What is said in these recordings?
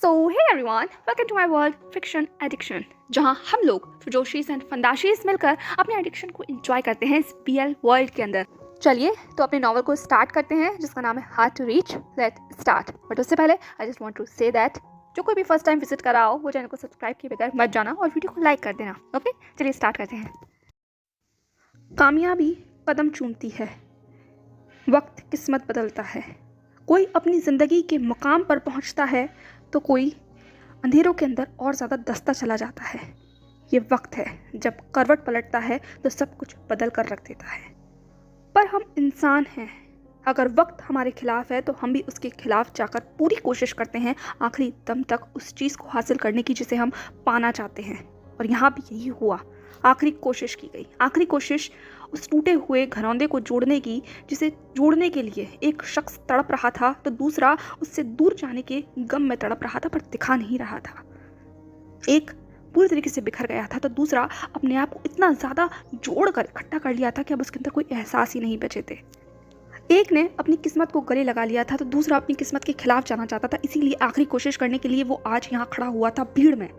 So hey everyone, welcome to my world fiction addiction, जहां हम लोग फिजोशीज एंड फंदाशीज मिलकर अपने एडिक्शन को एंजॉय करते हैं इस BL वर्ल्ड के अंदर। चलिए तो अपने नॉवल को स्टार्ट करते हैं जिसका नाम है hard to reach. Let start. But उससे पहले I just want to say that जो कोई भी फर्स्ट टाइम विजिट कर रहा हो वो चैनल को सब्सक्राइब किए बगैर मत जाना और वीडियो को लाइक कर देना। ओके, चलिए स्टार्ट करते हैं। कामयाबी कदम चूमती है, वक्त किस्मत बदलता है। कोई अपनी ज़िंदगी के मकाम पर पहुंचता है तो कोई अंधेरों के अंदर और ज़्यादा दसता चला जाता है। ये वक्त है जब करवट पलटता है तो सब कुछ बदल कर रख देता है। पर हम इंसान हैं, अगर वक्त हमारे खिलाफ है तो हम भी उसके खिलाफ जाकर पूरी कोशिश करते हैं आखिरी दम तक उस चीज़ को हासिल करने की जिसे हम पाना चाहते हैं। और यहाँ भी यही हुआ, आखिरी कोशिश की गई। आखिरी कोशिश उस टूटे हुए घरौंदे को जोड़ने की जिसे जोड़ने के लिए एक शख्स तड़प रहा था तो दूसरा उससे दूर जाने के गम में तड़प रहा था पर दिखा नहीं रहा था। एक पूरी तरीके से बिखर गया था तो दूसरा अपने आप को इतना ज़्यादा जोड़कर इकट्ठा कर लिया था कि अब उसके अंदर कोई एहसास ही नहीं बचे थे। एक ने अपनी किस्मत को गले लगा लिया था तो दूसरा अपनी किस्मत के खिलाफ जाना चाहता था। इसीलिए आखिरी कोशिश करने के लिए वो आज यहाँ खड़ा हुआ था भीड़ में।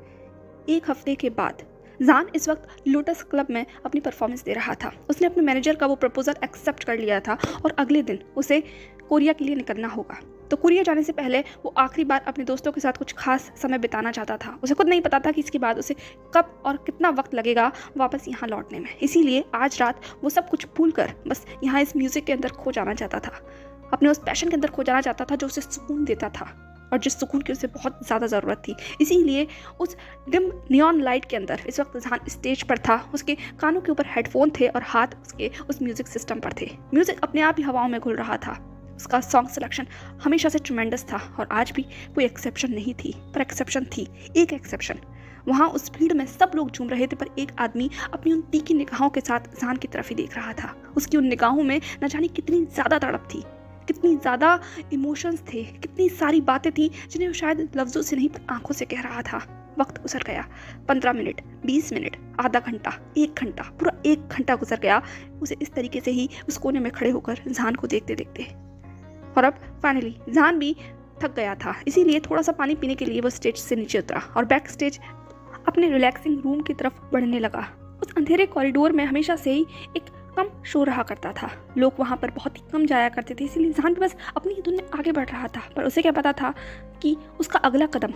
एक हफ्ते के बाद जान इस वक्त लोटस क्लब में अपनी परफॉर्मेंस दे रहा था। उसने अपने मैनेजर का वो प्रपोजल एक्सेप्ट कर लिया था और अगले दिन उसे कोरिया के लिए निकलना होगा। तो कोरिया जाने से पहले वो आखिरी बार अपने दोस्तों के साथ कुछ खास समय बिताना चाहता था। उसे खुद नहीं पता था कि इसके बाद उसे कब और कितना वक्त लगेगा वापस यहाँ लौटने में। इसीलिए आज रात वो सब कुछ भूलकर बस यहाँ इस म्यूज़िक के अंदर खो जाना चाहता था, अपने उस पैशन के अंदर खो जाना चाहता था जो उसे सुकून देता था और जिस सुकून की उसे बहुत ज़्यादा ज़रूरत थी। इसीलिए उस डिम नियॉन लाइट के अंदर इस वक्त जहां स्टेज पर था, उसके कानों के ऊपर हेडफोन थे और हाथ उसके उस म्यूज़िक सिस्टम पर थे। म्यूज़िक अपने आप ही हवाओं में घुल रहा था। उसका सॉन्ग सिलेक्शन हमेशा से ट्रेमेंडस था और आज भी कोई एक्सेप्शन नहीं थी। पर एक्सेप्शन थी, एक एक्सेप्शन। वहाँ उस भीड़ में सब लोग झूम रहे थे पर एक आदमी अपनी उन तीखी निगाहों के साथ जान की तरफ ही देख रहा था। उसकी उन निगाहों में न जाने कितनी ज़्यादा तड़प थी, कितनी ज़्यादा इमोशंस थे, कितनी सारी बातें थी जिन्हें वो शायद लफ्ज़ों से नहीं आंखों से कह रहा था। वक्त गुजर गया, 15 मिनट, 20 मिनट, आधा घंटा, 1 घंटा, पूरा 1 घंटा गुजर गया उसे इस तरीके से ही उस कोने में खड़े होकर जान को देखते देखते। और अब फाइनली जान भी थक गया था, इसीलिए थोड़ा सा पानी पीने के लिए वो स्टेज से नीचे उतरा और बैक स्टेज अपने रिलैक्सिंग रूम की तरफ बढ़ने लगा। उस अंधेरे कॉरिडोर में हमेशा से ही एक कम शोर रहा करता था। लोग वहाँ पर बहुत ही कम जाया करते थे, इसीलिए जान भी बस अपनी धुन में आगे बढ़ रहा था। पर उसे क्या पता था कि उसका अगला कदम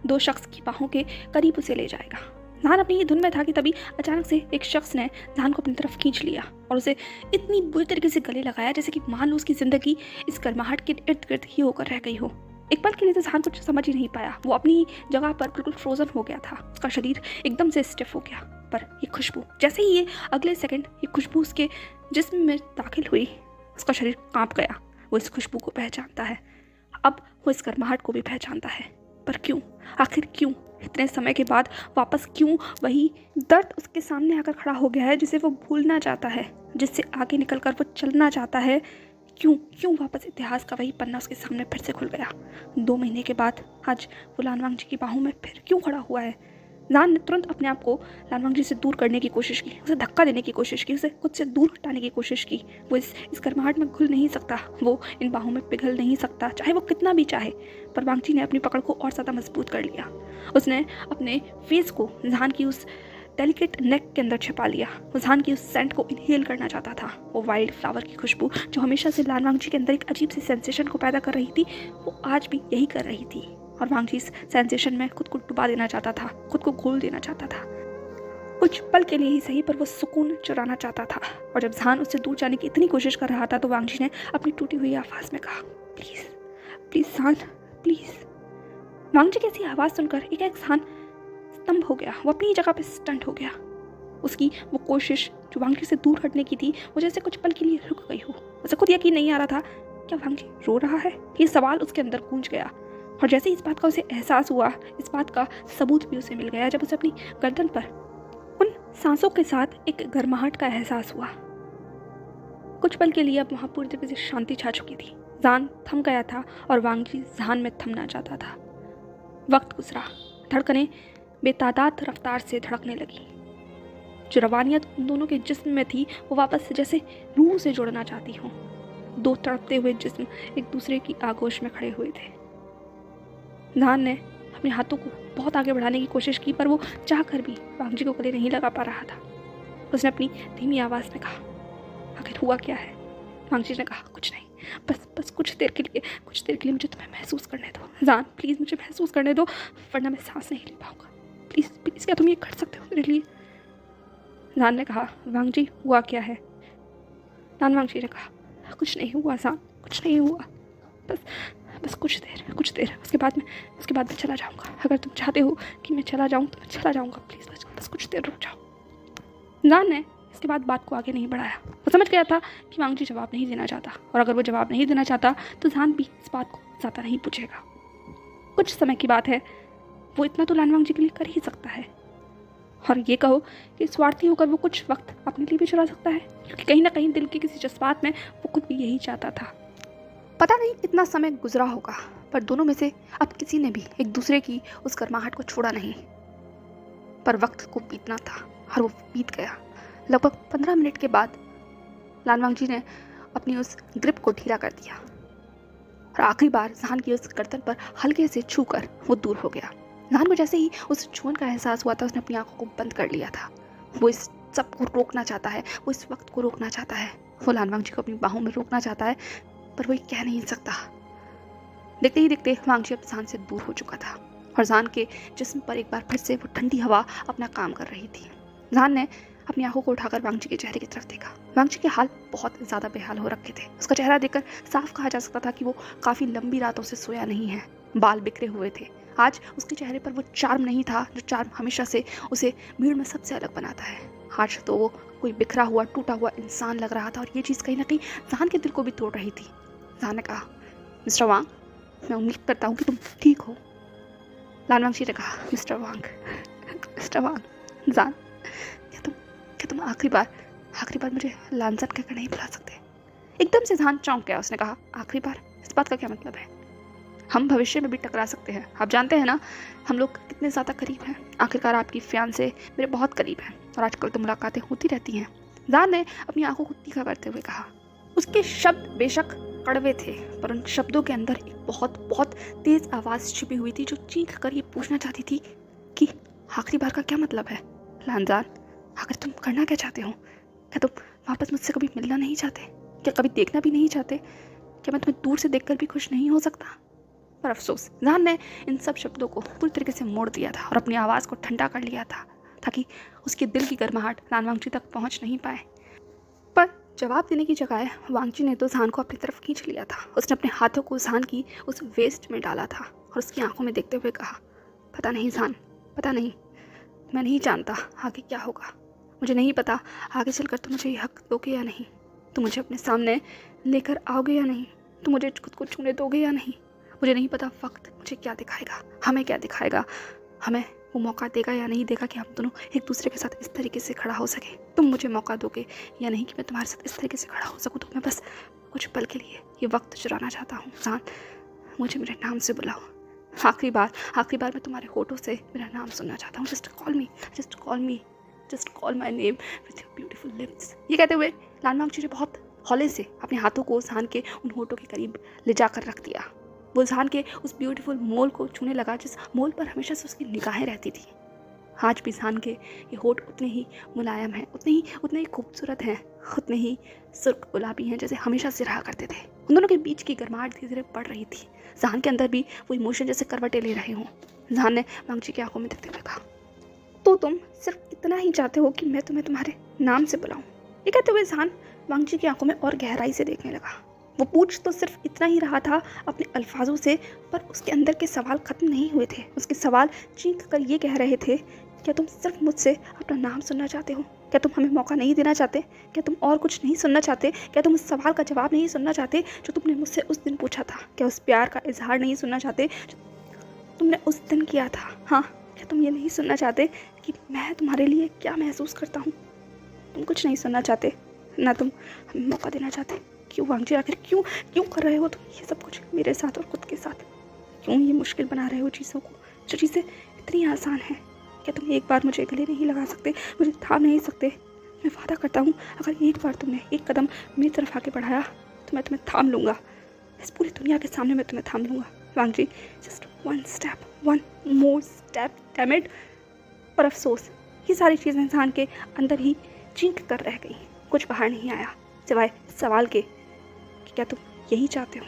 2 शख्स की बाहों के करीब उसे ले जाएगा। जान अपनी ही धुन में था कि तभी अचानक से एक शख्स ने जान को अपनी तरफ खींच लिया और उसे इतनी बुरी तरीके से गले लगाया जैसे कि मान लो उसकी ज़िंदगी इस गर्माहट के इर्द गिर्द ही होकर रह गई हो। एक पल के लिए तो जान कुछ समझ ही नहीं पाया। वो अपनी जगह पर बिल्कुल फ्रोजन हो गया था। उसका शरीर एकदम से स्टिफ हो गया। पर ये खुशबू, जैसे ही ये अगले सेकंड ये खुशबू उसके जिस्म में दाखिल हुई, उसका शरीर कांप गया। वो इस खुशबू को पहचानता है, अब वो इस गर्माहट को भी पहचानता है। पर क्यों, आखिर क्यों? इतने समय के बाद वापस क्यों वही दर्द उसके सामने आकर खड़ा हो गया है जिसे वो भूलना चाहता है, जिससे आगे निकल कर वो चलना चाहता है? क्यों वापस इतिहास का वही पन्ना उसके सामने फिर से खुल गया? 2 महीने के बाद आज वो लानवांग जी की बाहों में फिर क्यों खड़ा हुआ है? जान ने तुरंत अपने आप को लानवांग जी से दूर करने की कोशिश की, उसे धक्का देने की कोशिश की, उसे खुद से दूर हटाने की कोशिश की। वो इस गर्माहट में घुल नहीं सकता, वो इन बाहों में पिघल नहीं सकता, चाहे वो कितना भी चाहे। पर वांग जी ने अपनी पकड़ को और ज़्यादा मजबूत कर लिया। उसने अपने फेस को जान की उस डेलिकेट नेक के अंदर छिपा लिया। वो जान की उस सेंट को इनहेल करना चाहता था। वो वाइल्ड फ्लावर की खुशबू जो हमेशा से लानवांग जी के अंदर एक अजीब सी सेंसेशन को पैदा कर रही थी, वो आज भी यही कर रही थी। और वांग जी इस सेंसेशन में खुद को डुबा देना चाहता था, खुद को घोल देना चाहता था। कुछ पल के लिए ही सही पर वो सुकून चुराना चाहता था। और जब जान उससे दूर जाने की इतनी कोशिश कर रहा था तो वांग जी ने अपनी टूटी हुई आवाज़ में कहा, प्लीज़ प्लीज़ जान, प्लीज़। वांग जी की ऐसी आवाज़ सुनकर एक जान स्तंभ हो गया। वो अपनी जगह पे स्टंट हो गया। उसकी वो कोशिश जो वांग जी से दूर हटने की थी वो जैसे कुछ पल के लिए रुक गई हो। उसे खुद यकीन नहीं आ रहा था, क्या वांग जी रो रहा है? ये सवाल उसके अंदर गूंज गया। और जैसे इस बात का उसे एहसास हुआ, इस बात का सबूत भी उसे मिल गया जब उसे अपनी गर्दन पर उन सांसों के साथ एक गर्माहट का एहसास हुआ। कुछ पल के लिए अब वहाँ पूरी तरह से शांति छा चुकी थी। जान थम गया था और वांग जी जान में थमना चाहता था। वक्त गुजरा, धड़कनें बेतादाद रफ्तार से धड़कने लगी। जो रवानियत उन दोनों के जिस्म में थी वो वापस से जैसे रूह से जुड़ना चाहती हूँ। 2 तड़पते हुए जिस्म एक दूसरे की आगोश में खड़े हुए थे। जान ने अपने हाथों को बहुत आगे बढ़ाने की कोशिश की, पर वो चाह कर भी वांगजी को गले नहीं लगा पा रहा था। उसने अपनी धीमी आवाज़ में कहा, आखिर हुआ क्या है? वांगजी ने कहा, कुछ नहीं, बस कुछ देर के लिए मुझे तुम्हें महसूस करने दो। जान, प्लीज़ मुझे महसूस करने दो, वरना मैं सांस नहीं ले पाऊंगा। प्लीज़ क्या तुम ये कर सकते हो मेरे लिए? जान ने कहा, वांगजी हुआ क्या है? वांगजी ने कहा, कुछ नहीं हुआ जान, कुछ नहीं हुआ, बस कुछ देर, उसके बाद मैं चला जाऊंगा। अगर तुम चाहते हो कि मैं चला जाऊं तो मैं चला जाऊंगा, प्लीज़ बस कुछ देर रुक जाओ। जान ने इसके बाद बात को आगे नहीं बढ़ाया। वो समझ गया था कि वांगजी जवाब नहीं देना चाहता, और अगर वो जवाब नहीं देना चाहता तो जान भी इस बात को ज़्यादा नहीं पूछेगा। कुछ समय की बात है, वो इतना तो लानवांगजी के लिए कर ही सकता है, और ये कहो कि स्वार्थी होकर वो कुछ वक्त अपने लिए भी चुरा सकता है, क्योंकि कहीं ना कहीं दिल के किसी जज्बात में वो खुद भी यही चाहता था। पता नहीं कितना समय गुजरा होगा, पर दोनों में से अब किसी ने भी एक दूसरे की उस गर्माहट को छोड़ा नहीं। पर वक्त को बीतना था और वो बीत गया। लगभग 15 मिनट के बाद लानवांगजी ने अपनी उस ग्रिप को ढीला कर दिया और आखिरी बार जान की उस गर्दन पर हल्के से छूकर वो दूर हो गया। जान को जैसे ही उस छून का एहसास हुआ था, उसने अपनी आंखों को बंद कर लिया था। वो इस सब को रोकना चाहता है, वो इस वक्त को रोकना चाहता है, वो लानवांगजी को अपनी बाहों में रोकना चाहता है, पर वो कह नहीं सकता। देखते ही देखते वांगजी अब जान से दूर हो चुका था और जान के जिस्म पर एक बार फिर से वो ठंडी हवा अपना काम कर रही थी। जान ने अपनी आंखों को उठाकर वांगजी के चेहरे की तरफ देखा। वांगजी के हाल बहुत ज़्यादा बेहाल हो रखे थे। उसका चेहरा देखकर साफ कहा जा सकता था कि वो काफ़ी लंबी रातों से सोया नहीं है। बाल बिखरे हुए थे। आज उसके चेहरे पर वो चार्म नहीं था जो चार्म हमेशा से उसे भीड़ में सबसे अलग बनाता है। आज तो वो कोई बिखरा हुआ टूटा हुआ इंसान लग रहा था, और ये चीज़ कहीं ना कहीं जान के दिल को भी तोड़ रही थी। जान ने कहा, मिस्टर वांग, मैं उम्मीद करता हूँ कि तुम ठीक हो। लानवांगजी ने कहा, मिस्टर वांग, जान, क्या तुम आखिरी बार मुझे लानजान कहकर नहीं बुला सकते? एकदम से जान चौंक गया। उसने कहा, आखिरी बार? इस बात का क्या मतलब है? हम भविष्य में भी टकरा सकते हैं। आप जानते हैं ना हम लोग कितने ज़्यादा करीब हैं। आखिरकार आपकी फियांसे मेरे बहुत करीब हैं, और आजकल तो मुलाकातें होती रहती हैं। जान ने अपनी आंखों को तीखा करते हुए कहा। उसके शब्द बेशक कड़वे थे, पर उन शब्दों के अंदर एक बहुत तेज आवाज़ छिपी हुई थी जो चीख कर ये पूछना चाहती थी कि आखिरी बार का क्या मतलब है? लानजान, आखिर तुम करना क्या चाहते हो? क्या तुम वापस मुझसे कभी मिलना नहीं चाहते? क्या कभी देखना भी नहीं चाहते? क्या मैं तुम्हें दूर से देखकर भी खुश नहीं हो सकता? पर अफसोस, जान ने इन सब शब्दों को पूरी तरीके से मोड़ दिया था और अपनी आवाज़ को ठंडा कर लिया था, ताकि उसके दिल की गर्माहट लानवांगजी तक पहुंच नहीं पाए। पर जवाब देने की जगह वांगजी ने तो जान को अपनी तरफ खींच लिया था। उसने अपने हाथों को जान की उस वेस्ट में डाला था और उसकी आंखों में देखते हुए कहा, पता नहीं जान, पता नहीं, मैं नहीं जानता आगे क्या होगा। मुझे नहीं पता आगे चलकर तुम मुझे हक दोगे या नहीं, तुम मुझे अपने सामने लेकर आओगे या नहीं, तुम मुझे खुद को छूने दोगे या नहीं। मुझे नहीं पता वक्त मुझे क्या दिखाएगा, हमें क्या दिखाएगा, हमें वो मौका देगा या नहीं देगा कि हम दोनों एक दूसरे के साथ इस तरीके से खड़ा हो सके। तुम मुझे मौका दोगे या नहीं कि मैं तुम्हारे साथ इस तरीके से खड़ा हो सकूँ। तो मैं बस कुछ पल के लिए ये वक्त चुराना चाहता हूँ। जान, मुझे मेरे नाम से बुलाओ। आखिरी बार मैं तुम्हारे होठों से मेरा नाम सुनना चाहता हूँ। Just call my name with your beautiful lips. ये कहते हुए लानवांगजी ने बहुत हौले से अपने हाथों को जान के उन होठों के करीब ले जाकर रख दिया। वो जान के उस ब्यूटीफुल मोल को छूने लगा जिस मोल पर हमेशा से उसकी निगाहें रहती थी। आज भी जान के ये होठ उतने ही मुलायम हैं, उतने ही खूबसूरत हैं, उतने ही सुर्ख गुलाबी हैं जैसे हमेशा से रहा करते थे। उन दोनों के बीच की गर्माहट धीरे धीरे बढ़ रही थी। जान के अंदर भी वो इमोशन जैसे करवटें ले रहे हों। जान ने वांगजी की आंखों में देखते हुए कहा, तो तुम सिर्फ इतना ही चाहते हो कि मैं तुम्हें तुम्हारे नाम से बुलाऊं? ये कहते हुए जान वांगजी की आंखों में और गहराई से देखने लगा। वो पूछ तो सिर्फ इतना ही रहा था अपने अल्फाजों से, पर उसके अंदर के सवाल ख़त्म नहीं हुए थे। उसके सवाल चीख कर ये कह रहे थे, क्या तुम सिर्फ मुझसे अपना नाम सुनना चाहते हो? क्या तुम हमें मौका नहीं देना चाहते? क्या तुम और कुछ नहीं सुनना चाहते? क्या तुम उस सवाल का जवाब नहीं सुनना चाहते जो तुमने मुझसे उस दिन पूछा था? क्या उस प्यार का इजहार नहीं सुनना चाहते जो तुमने उस दिन किया था? हाँ, क्या तुम ये नहीं सुनना चाहते कि मैं तुम्हारे लिए क्या महसूस करता हूँ? तुम कुछ नहीं सुनना चाहते, ना तुम हमें मौका देना चाहते। क्यों वांगजी, आखिर क्यों कर रहे हो तुम ये सब कुछ मेरे साथ और खुद के साथ? क्यों ये मुश्किल बना रहे हो चीज़ों को जो चीज़ें इतनी आसान हैं? क्या तुम एक बार मुझे गले नहीं लगा सकते, मुझे थाम नहीं सकते? मैं वादा करता हूँ अगर एक बार तुमने एक कदम मेरी तरफ आके बढ़ाया तो मैं तुम्हें थाम लूँगा। इस पूरी दुनिया के सामने मैं तुम्हें थाम लूँगा। वांगजी, just one step, one more step, damn it. पर अफसोस ये सारी चीज़ें जहान के अंदर ही चीख कर रह गई, कुछ बाहर नहीं आया सिवाय सवाल के कि क्या तुम यही चाहते हो।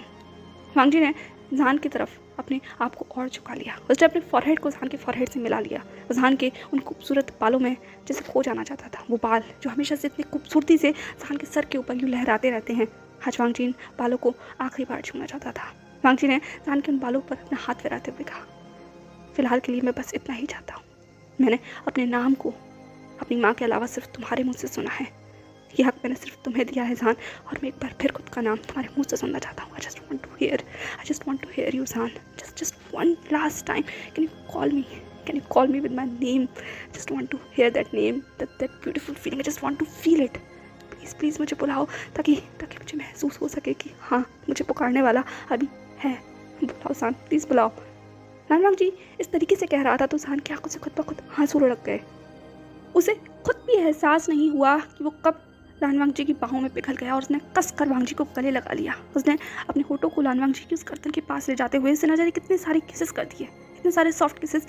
वांगजी ने जहान की तरफ अपने आप को और झुका लिया। उसने अपने फॉरहेड को जहान के फॉरहेड से मिला लिया। जहान के उन खूबसूरत बालों में जैसे खो जाना चाहता था, वो बाल जो हमेशा से इतनी खूबसूरती से जहान के सर के ऊपर यूँ लहराते रहते हैं। आज वांगजी इन बालों को आखिरी बार छूना चाहता था। वांगजी ने जहान के उन बालों पर अपना हाथ फिराते हुए कहा, फिलहाल के लिए मैं बस इतना ही चाहता हूँ। मैंने अपने नाम को अपनी माँ के अलावा सिर्फ तुम्हारे मुँह से सुना है। ये हक मैंने सिर्फ तुम्हें दिया है जहान, और मैं एक बार फिर खुद का नाम तुम्हारे मुंह से सुनना चाहता हूँ। I just want to hear you, Zaan. Just one last time. Can you call me? Can you call me with my name? Just want to hear that name, that beautiful feeling. I just want to feel it. Please मुझे बुलाओ ताकि मुझे महसूस हो सके कि हाँ, मुझे पुकारने वाला अभी है। बुलाओ ज़ान, प्लीज़ बुलाओ। लानवांग जी इस तरीके से कह रहा था तो ज़ान की आंखों से खुद ब खुद आंसू लुढ़क गए। उसे खुद भी एहसास नहीं हुआ कि वो कब लानवांग जी की बाहों में पिघल गया और उसने कस कर वांग जी को गले लगा लिया। उसने अपने होठों को लानवांग जी की उस गर्दन के पास ले जाते हुए उसे न जाने कितने सारे किसेस कर दिए, इतने सारे सॉफ्ट किसेस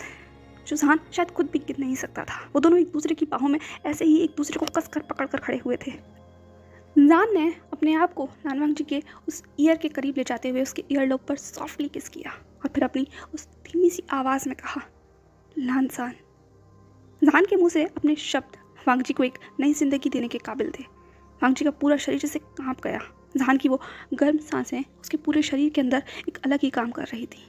जो ज़ान शायद खुद भी गिन नहीं सकता था। वो दोनों एक दूसरे की बाहों में ऐसे ही एक दूसरे को कस कर पकड़ कर खड़े हुए थे। ज़ान ने अपने आप को लानवांग जी के उस ईयर के करीब ले जाते हुए उसके ईयर लोब पर सॉफ्टली किस किया और फिर अपनी उस धीमी सी आवाज़ में कहा, लान ज़ान। ज़ान के मुंह से अपने शब्द वांग जी को एक नई जिंदगी देने के काबिल थे। वांग जी का पूरा शरीर जैसे कांप गया। ज़ान की वो गर्म सांसें उसके पूरे शरीर के अंदर एक अलग ही काम कर रही थी।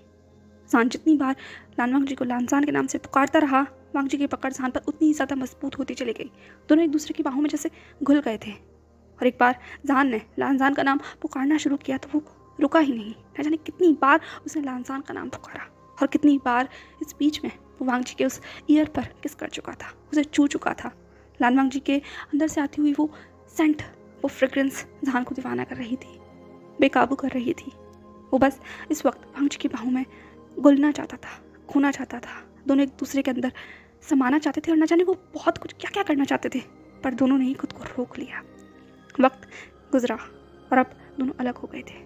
ज़ान जितनी बार लानवांग जी को लानज़ान के नाम से पुकारता रहा, वांग जी की पकड़ ज़ान पर उतनी ही ज़्यादा मजबूत होती चली गई। दोनों एक दूसरे की बाहों में जैसे घुल गए थे और एक बार ज़ान ने लानज़ान का नाम पुकारना शुरू किया तो वो रुका ही नहीं। न जाने कितनी बार उसने लानज़ान का नाम पुकारा और कितनी बार इस बीच में वो वांग जी के उस ईयर पर किस कर चुका था, उसे छू चुका था। लानवांग जी के अंदर से आती हुई वो सेंट, वो फ्रेग्रेंस ज़ान को दीवाना कर रही थी, बेकाबू कर रही थी। वो बस इस वक्त वांग जी की बाहों में घुलना चाहता था, खोना चाहता था। दोनों एक दूसरे के अंदर समाना चाहते थे और न जाने वो बहुत कुछ क्या क्या करना चाहते थे, पर दोनों ने ही खुद को रोक लिया। वक्त गुजरा और अब दोनों अलग हो गए थे।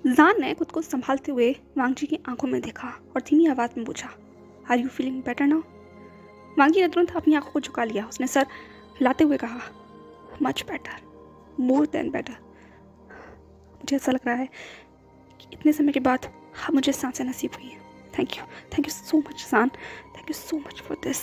ज़ान ने खुद को संभालते हुए वांग जी की आंखों में देखा और धीमी आवाज़ में पूछा, are you feeling better now? Wang ji ने तुरंत अपनी आंखों को झुका लिया। उसने सर हिलाते हुए कहा, much better, more than better. मुझे ऐसा लग रहा है कि इतने समय के बाद मुझे सांसें नसीब हुई हैं। थैंक यू सो मच ज़ान, thank you so much for this.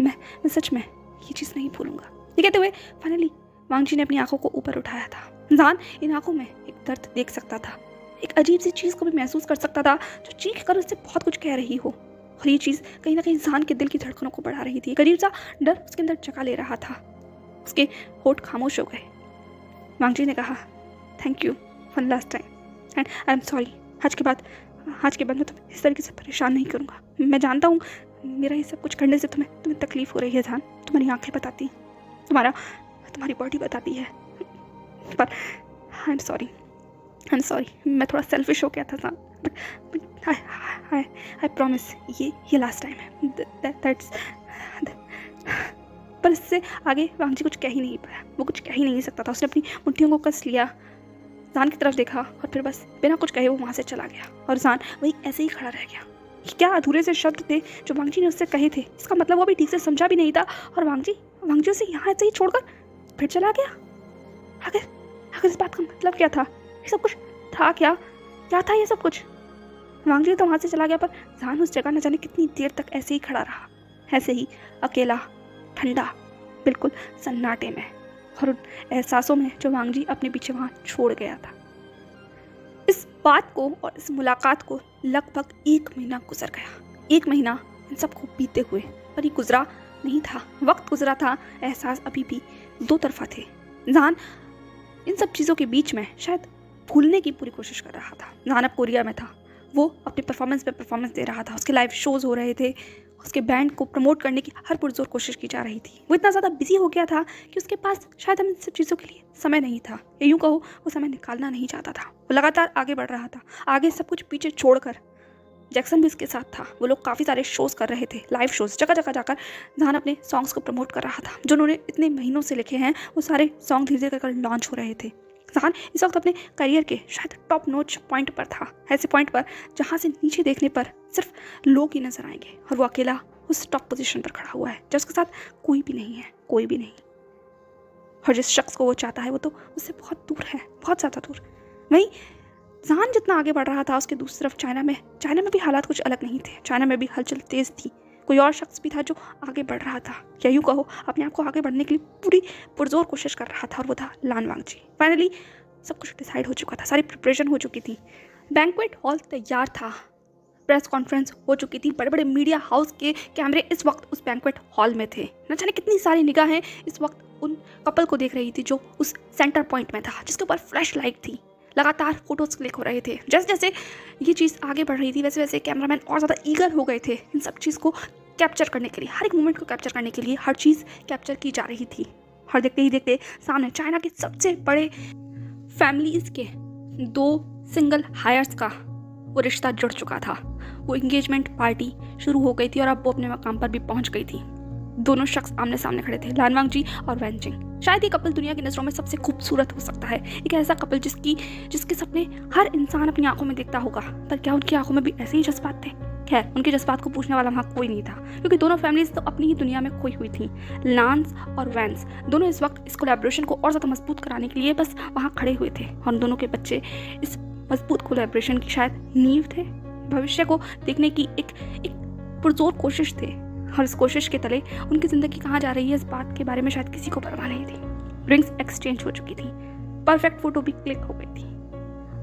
मैं सच में ये चीज़ नहीं भूलूंगा। ये कहते हुए फाइनली वांग जी ने अपनी आंखों को ऊपर उठाया था। ज़ान इन आंखों में एक दर्द देख सकता था, एक अजीब सी चीज़ को भी महसूस कर सकता था जो चीख कर उससे बहुत कुछ कह रही हो। और ये चीज़ कहीं ना कहीं ज़ान के दिल की धड़कनों को बढ़ा रही थी। एक अजीब सा डर उसके अंदर जगा ले रहा था। उसके होठ खामोश हो गए। वांग जी ने कहा, thank you one last time and I am sorry. आज के बाद मैं तुम्हें इस तरीके से परेशान नहीं करूँगा। मैं जानता हूँ मेरा ये सब कुछ करने से तुम्हें तकलीफ़ हो रही है ज़ान, तुम्हारी आंखें बताती, तुम्हारी बॉडी बताती है, पर आई एम सॉरी। मैं थोड़ा सेल्फिश हो गया था ज़ान, बट आई प्रॉमिस ये लास्ट टाइम है। दैट्स पर इससे आगे वांग जी कुछ कह ही नहीं पाया। वो कुछ कह ही नहीं सकता था। उसने अपनी मुट्ठियों को कस लिया, ज़ान की तरफ देखा और फिर बस बिना कुछ कहे वो वहाँ से चला गया और ज़ान वही ऐसे ही खड़ा रह गया। क्या अधूरे से शब्द थे जो वांग जी ने उससे कहे थे, इसका मतलब वो भी ठीक से समझा भी नहीं था। और वांग जी उसे यहाँ ऐसे ही छोड़कर फिर चला गया। आखिर इस बात का मतलब क्या था? ये सब कुछ था क्या था ये सब कुछ? वांग जी तो वहाँ से चला गया, पर ज़ान उस जगह न जाने कितनी देर तक ऐसे ही खड़ा रहा, ऐसे ही अकेला, ठंडा, बिल्कुल सन्नाटे में और उन एहसासों में जो वांग जी अपने पीछे वहाँ छोड़ गया था। इस बात को और इस मुलाकात को लगभग 1 महीना गुजर गया। 1 महीना इन सबको बीते हुए, पर ये गुजरा नहीं था, वक्त गुजरा था। एहसास अभी भी दो तरफा थे। ज़ान इन सब चीज़ों के बीच में शायद भूलने की पूरी कोशिश कर रहा था। ज़ान अब कोरिया में था, वो अपने परफॉर्मेंस पे परफॉर्मेंस दे रहा था। उसके लाइव शोज़ हो रहे थे, उसके बैंड को प्रमोट करने की हर पुरजोर कोशिश की जा रही थी। वो इतना ज़्यादा बिजी हो गया था कि उसके पास शायद इन सब चीज़ों के लिए समय नहीं था, या यूँ कहो वो समय निकालना नहीं चाहता था। वो लगातार आगे बढ़ रहा था, आगे सब कुछ पीछे छोड़कर। जैक्सन भी उसके साथ था। वो लोग काफ़ी सारे शोज़ कर रहे थे, लाइव शोज़, जगह जगह जाकर ज़ान अपने सॉन्ग्स को प्रमोट कर रहा था जो उन्होंने इतने महीनों से लिखे हैं। वो सारे सॉन्ग धीरे धीरे कर लॉन्च हो रहे थे। जहान इस वक्त अपने करियर के शायद टॉप नोच पॉइंट पर था, ऐसे पॉइंट पर जहाँ से नीचे देखने पर सिर्फ लोग ही नजर आएंगे और वो अकेला उस टॉप पोजीशन पर खड़ा हुआ है जब उसके साथ कोई भी नहीं है, कोई भी नहीं। और जिस शख्स को वो चाहता है वो तो उससे बहुत दूर है, बहुत ज़्यादा दूर। वहीं जहान जितना आगे बढ़ रहा था उसके दूसरी तरफ चाइना में भी हालात कुछ अलग नहीं थे। चाइना में भी हलचल तेज थी। कोई और शख्स भी था जो आगे बढ़ रहा था, या यूँ कहो अपने आप को आगे बढ़ने के लिए पूरी पुरजोर कोशिश कर रहा था, और वो था लान वांगजी। फाइनली सब कुछ डिसाइड हो चुका था, सारी प्रिपरेशन हो चुकी थी, बैंक्वेट हॉल तैयार था, प्रेस कॉन्फ्रेंस हो चुकी थी, बड़े बड़े मीडिया हाउस के कैमरे इस वक्त उस बैंक्वेट हॉल में थे। न जाने कितनी सारी निगाहें इस वक्त उन कपल को देख रही थी जो उस सेंटर पॉइंट में था, जिसके ऊपर फ्लैश लाइट थी। लगातार फोटोज क्लिक हो रहे थे। जैसे जैसे ये चीज़ आगे बढ़ रही थी वैसे वैसे कैमरामैन और ज़्यादा ईगर हो गए थे इन सब चीज़ को कैप्चर करने के लिए, हर एक मोमेंट को कैप्चर करने के लिए हर चीज़ कैप्चर की जा रही थी। और देखते ही देखते सामने चाइना के सबसे बड़े फैमिलीज़ के 2 सिंगल हायर्स का वो रिश्ता जुड़ चुका था। वो इंगेजमेंट पार्टी शुरू हो गई थी और अब वो अपने मकाम पर भी पहुंच गई थी। दोनों शख्स आमने सामने खड़े थे, लान वांगजी और वैन जिंग। शायद ये कपल दुनिया की नज़रों में सबसे खूबसूरत हो सकता है, एक ऐसा कपल जिसके सपने हर इंसान अपनी आंखों में देखता होगा। पर क्या उनकी आंखों में भी ऐसे ही जज्बात थे? खैर, उनके जज्बात को पूछने वाला वहाँ कोई नहीं था, क्योंकि दोनों फैमिलीज तो अपनी ही दुनिया में खोई हुई थी। लान्स और वैंस दोनों इस वक्त इस कोलैबोरेशन को और ज़्यादा मजबूत कराने के लिए बस वहाँ खड़े हुए थे, और दोनों के बच्चे इस मजबूत कोलैबोरेशन की शायद नींव थे, भविष्य को देखने की एक पुरजोर कोशिश थे। और इस कोशिश के तले उनकी ज़िंदगी कहाँ जा रही है इस बात के बारे में शायद किसी को परवाह नहीं थी। रिंग्स एक्सचेंज हो चुकी थी, परफेक्ट फोटो भी क्लिक हो गई थी,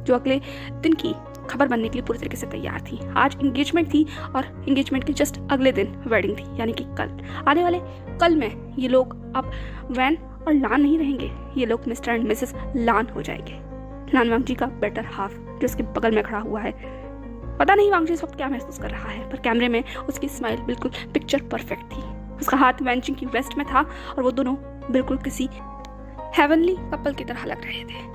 जो अगले दिन की खबर बनने के लिए पूरी तरीके से तैयार थी। आज इंगेजमेंट थी और इंगेजमेंट के जस्ट अगले दिन वेडिंग थी, यानी कि कल आने वाले कल में ये लोग अब वैन और लान नहीं रहेंगे, ये लोग मिस्टर एंड मिसेस लान हो जाएंगे। लान वांगजी का बेटर हाफ जो उसके बगल में खड़ा हुआ है, पता नहीं वांगजी इस वक्त क्या महसूस कर रहा है, पर कैमरे में उसकी स्माइल बिल्कुल पिक्चर परफेक्ट थी। उसका हाथ वैनजिंग की वेस्ट में था और वो दोनों बिल्कुल किसी हेवनली कपल की तरह लग रहे थे।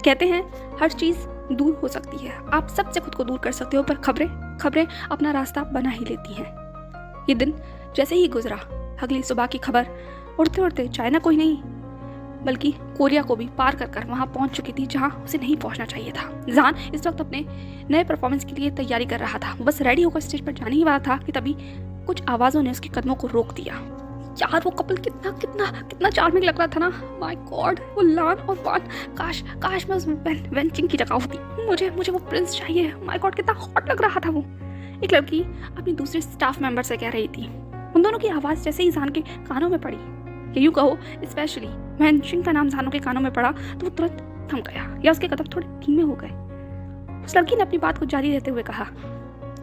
कहते हैं हर चीज़ दूर हो सकती है, आप सबसे खुद को दूर कर सकते हो, पर खबरें अपना रास्ता बना ही लेती हैं। ये दिन जैसे ही गुजरा, अगली सुबह की खबर उड़ते उड़ते चाइना को ही नहीं बल्कि कोरिया को भी पार कर वहाँ पहुँच चुकी थी जहाँ उसे नहीं पहुँचना चाहिए था। जहान इस वक्त अपने नए परफॉर्मेंस के लिए तैयारी कर रहा था, वो बस रेडी होकर स्टेज पर जाने ही वाला था कि तभी कुछ आवाज़ों ने उसके कदमों को रोक दिया। यार वो कपल कितना चार्मिंग लग रहा था ना, माय गॉड, वो लान और वान, काश मैं उस वेंचिंग की जगह होती। मुझे वो प्रिंस चाहिए, माय गॉड कितना हॉट लग रहा था वो। एक लड़की अपनी दूसरे स्टाफ मेंबर से कह रही थी। उन दोनों की आवाज़ जैसे ही जान के कानों में पड़ी, कि यूँ कहो स्पेशली वेंचिंग का नाम जानों के कानों में पड़ा तो वो तुरंत थम गया, या उसके कदम थोड़े धीमे हो गए। उस लड़की ने अपनी बात को जारी रहते हुए कहा,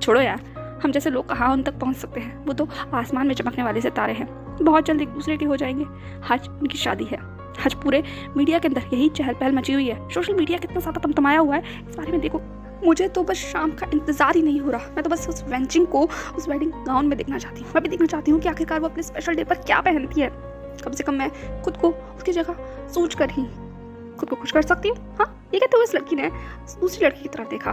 छोड़ो यार, हम जैसे लोग कहाँ उन तक पहुँच सकते हैं, वो तो आसमान में चमकने वाले सितारे हैं, बहुत जल्द एक दूसरे के हो जाएंगे। आज उनकी शादी है, आज पूरे मीडिया के अंदर यही चहल पहल मची हुई है, सोशल मीडिया कितना ज़्यादा तमतमाया हुआ है इस बारे में देखो। मुझे तो बस शाम का इंतजार ही नहीं हो रहा, मैं तो बस उस वेंचिंग को उस वेडिंग गाउन में देखना चाहती हूँ। मैं भी देखना चाहती हूँ कि आखिरकार वो अपने स्पेशल डे पर क्या पहनती है। कम से कम मैं खुद को उसकी जगह सोच कर ही खुद को खुश कर सकती हूँ। हाँ, ये कहते हुए इस लड़की ने दूसरी लड़की की तरफ देखा,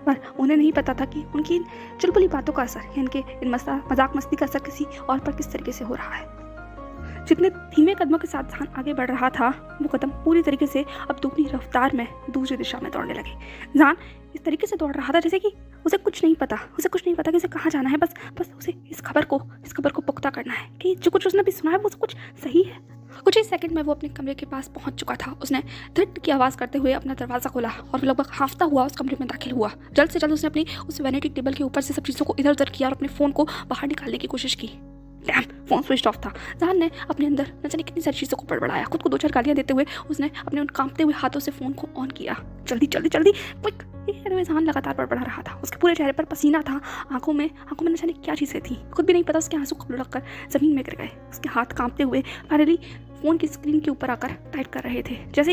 पर उन्हें नहीं पता था कि उनकी इन चुलबुली बातों का असर, इनके इन मजाक मस्ती का असर किसी और पर किस तरीके से हो रहा है। जितने धीमे कदमों के साथ जहान आगे बढ़ रहा था, वो कदम पूरी तरीके से अब दुगनी रफ्तार में दूसरी दिशा में दौड़ने लगे। जहान इस तरीके से दौड़ रहा था जैसे कि उसे कुछ नहीं पता कि उसे कहाँ जाना है, बस उसे इस खबर को पुख्ता करना है कि जो कुछ उसने भी सुना है वो सब कुछ सही है। कुछ ही सेकंड में वो अपने कमरे के पास पहुंच चुका था। उसने धट की आवाज़ करते हुए अपना दरवाज़ा खोला और लगभग हाफता हुआ उस कमरे में दाखिल हुआ। जल्द से जल्द उसने अपनी उस वैनिटी टेबल के ऊपर से सब चीज़ों को इधर उधर किया और अपने फ़ोन को बाहर निकालने की कोशिश की। डैम, फोन स्विच ऑफ था। जहान ने अपने अंदर न जाने कितनी सारी चीज़ों को बड़बड़ाया, खुद को 2-4 गालियाँ देते हुए उसने अपने उन कांपते हुए हाथों से फ़ोन को ऑन किया। जल्दी क्विक, ये कहते हुए जहान लगातार बड़बड़ा रहा था। उसके पूरे चेहरे पर पसीना था, आंखों में न जाने क्या चीज़ें थी, खुद भी नहीं पता। उसके आंसू कब लुढ़क कर ज़मीन में गिर गए। उसके हाथ कांपते हुए फाइनली फ़ोन की स्क्रीन के ऊपर आकर टाइप कर रहे थे। जैसे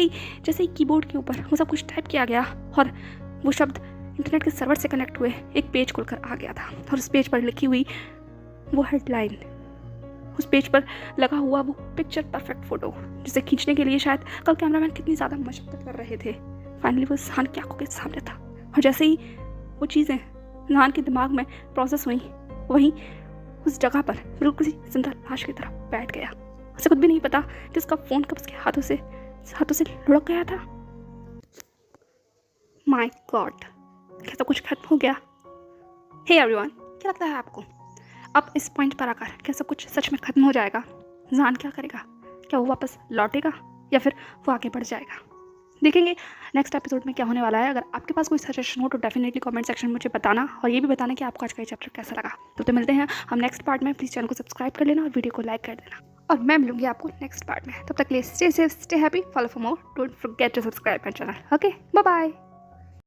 ही कीबोर्ड के ऊपर वो सब कुछ टाइप किया गया और वो शब्द इंटरनेट के सर्वर से कनेक्ट हुए, एक पेज खुलकर आ गया था और उस पेज पर लिखी हुई वो हेडलाइन, उस पेज पर लगा हुआ वो पिक्चर परफेक्ट फोटो, जिसे खींचने के लिए शायद कल कैमरामैन कितनी ज़्यादा मशक्कत कर रहे थे, फाइनली वो जहान की आंखों के सामने था। और जैसे ही वो चीज़ें जहान के दिमाग में प्रोसेस हुई, वहीं उस जगह पर बिल्कुल किसी जिंदा लाश की तरह बैठ गया। उसे खुद भी नहीं पता कि उसका फ़ोन कब उसके हाथों से हाथों से लुढ़क गया था। माय गॉड, क्या सब कुछ खत्म हो गया? हे एवरीवन, क्या लगता है आपको अब इस पॉइंट पर आकर क्या सब कुछ सच में खत्म हो जाएगा? जान क्या करेगा? क्या वो वापस लौटेगा या फिर वो आगे बढ़ जाएगा? देखेंगे नेक्स्ट एपिसोड में क्या होने वाला है। अगर आपके पास कोई सजेशन हो तो डेफिनेटली कमेंट सेक्शन में मुझे बताना, और ये भी बताना कि आपको आज का ये चैप्टर कैसा लगा। तो मिलते हैं हम नेक्स्ट पार्ट में। प्लीज़ चैनल को सब्सक्राइब कर लेना और वीडियो को लाइक कर देना, और मैं मिलूंगी आपको नेक्स्ट पार्ट में। तब तक के लिए stay safe, stay happy, follow for more, don't forget to subscribe my channel. Okay, bye bye.